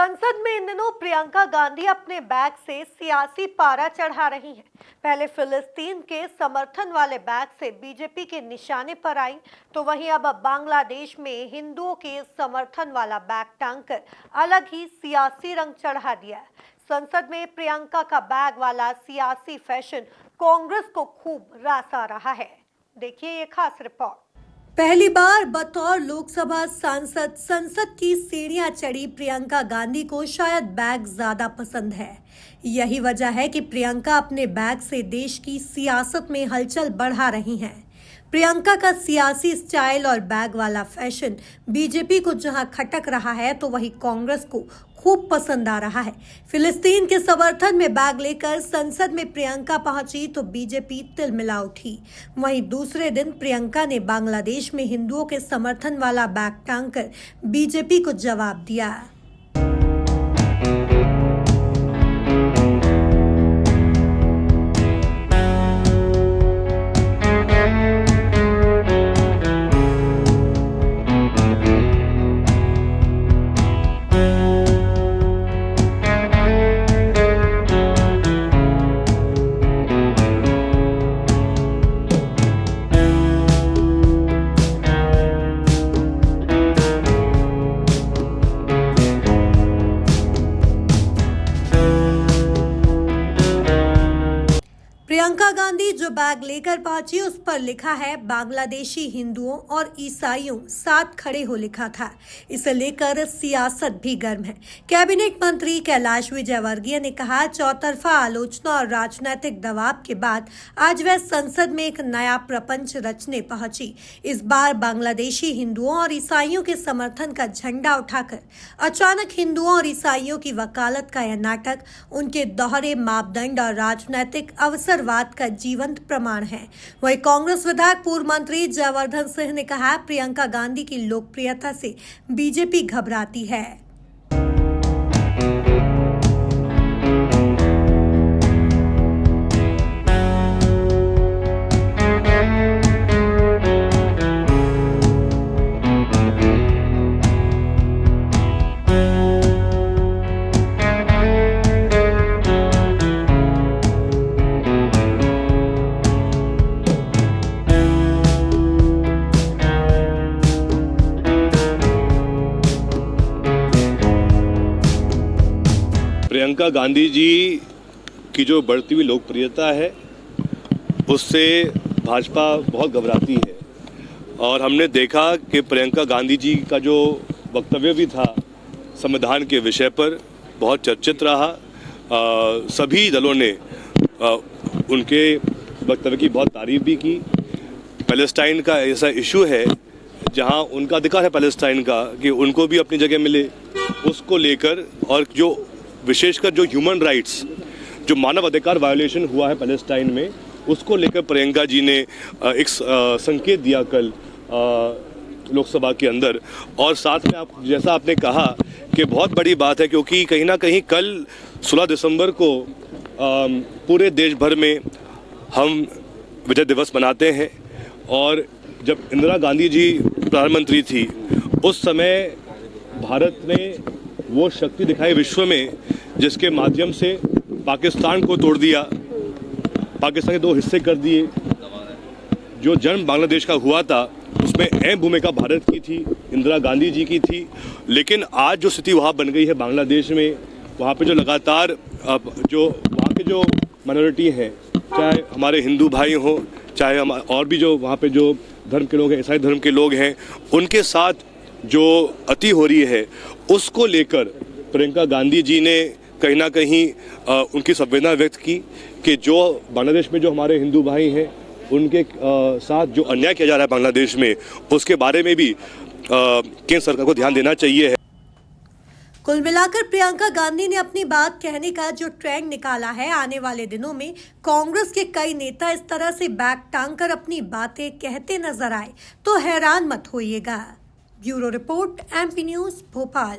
संसद में इन दिनों प्रियंका गांधी अपने बैग से सियासी पारा चढ़ा रही हैं। पहले फिलिस्तीन के समर्थन वाले बैग से बीजेपी के निशाने पर आई, तो वहीं अब बांग्लादेश में हिंदुओं के समर्थन वाला बैग टांगकर अलग ही सियासी रंग चढ़ा दिया है। संसद में प्रियंका का बैग वाला सियासी फैशन कांग्रेस को खूब रासा रहा है। देखिए ये खास रिपोर्ट। पहली बार बतौर लोकसभा सांसद संसद की सीढ़ियां चढ़ी प्रियंका गांधी को शायद बैग ज्यादा पसंद है। यही वजह है कि प्रियंका अपने बैग से देश की सियासत में हलचल बढ़ा रही हैं। प्रियंका का सियासी स्टाइल और बैग वाला फैशन बीजेपी को जहां खटक रहा है, तो वहीं कांग्रेस को खूब पसंद आ रहा है। फिलिस्तीन के समर्थन में बैग लेकर संसद में प्रियंका पहुंची तो बीजेपी तिलमिला उठी। वहीं दूसरे दिन प्रियंका ने बांग्लादेश में हिंदुओं के समर्थन वाला बैग टांगकर बीजेपी को जवाब दिया। प्रियंका गांधी जो बैग लेकर पहुंची उस पर लिखा है बांग्लादेशी हिंदुओं और ईसाइयों साथ खड़े हो लिखा था। इसे लेकर सियासत भी गर्म है। कैबिनेट मंत्री कैलाश विजयवर्गीय ने कहा, चौतरफा आलोचना और राजनीतिक दबाव के बाद आज वह संसद में एक नया प्रपंच रचने पहुंची। इस बार बांग्लादेशी हिंदुओं और ईसाइयों के समर्थन का झंडा उठाकर अचानक हिंदुओं और ईसाइयों की वकालत का यह नाटक उनके दोहरे मापदंड और राजनीतिक अवसर बात का जीवंत प्रमाण है। वही कांग्रेस विधायक पूर्व मंत्री जयवर्धन सिंह ने कहा, प्रियंका गांधी की लोकप्रियता से बीजेपी घबराती है। प्रियंका गांधी जी की जो बढ़ती हुई लोकप्रियता है उससे भाजपा बहुत घबराती है। और हमने देखा कि प्रियंका गांधी जी का जो वक्तव्य भी था संविधान के विषय पर बहुत चर्चित रहा। सभी दलों ने उनके वक्तव्य की बहुत तारीफ भी की। पैलेस्टाइन का ऐसा इशू है जहां उनका अधिकार है पैलेस्टाइन का कि उनको भी अपनी जगह मिले, उसको लेकर और जो विशेषकर जो ह्यूमन राइट्स, जो मानव अधिकार वायोलेशन हुआ है पैलेस्टाइन में, उसको लेकर प्रियंका जी ने एक संकेत दिया कल लोकसभा के अंदर। और साथ में आप जैसा आपने कहा कि बहुत बड़ी बात है, क्योंकि कहीं ना कहीं कल 16 दिसंबर को पूरे देश भर में हम विजय दिवस मनाते हैं। और जब इंदिरा गांधी जी प्रधानमंत्री थी उस समय भारत ने वो शक्ति दिखाई विश्व में जिसके माध्यम से पाकिस्तान को तोड़ दिया, पाकिस्तान के 2 हिस्से कर दिए। जो जन्म बांग्लादेश का हुआ था उसमें अहम भूमिका भारत की थी, इंदिरा गांधी जी की थी। लेकिन आज जो स्थिति वहाँ बन गई है बांग्लादेश में, वहाँ पे जो लगातार जो वहाँ के जो माइनॉरिटी हैं, चाहे हमारे हिंदू भाई हों, चाहे हम और भी जो वहाँ पे जो धर्म के लोग हैं, ईसाई धर्म के लोग हैं, उनके साथ जो अति हो रही है उसको लेकर प्रियंका गांधी जी ने कहीं ना कहीं उनकी संवेदना व्यक्त की कि जो बांग्लादेश में जो हमारे हिंदू भाई हैं उनके साथ जो अन्याय किया जा रहा है बांग्लादेश में, उसके बारे में भी केंद्र सरकार को ध्यान देना चाहिए। कुल मिलाकर प्रियंका गांधी ने अपनी बात कहने का जो ट्रेंड निकाला है, आने वाले दिनों में कांग्रेस के कई नेता इस तरह से बैग टांगकर अपनी बातें कहते नजर आए तो हैरान मत होइएगा। Bureau report, MP news, Bhopal.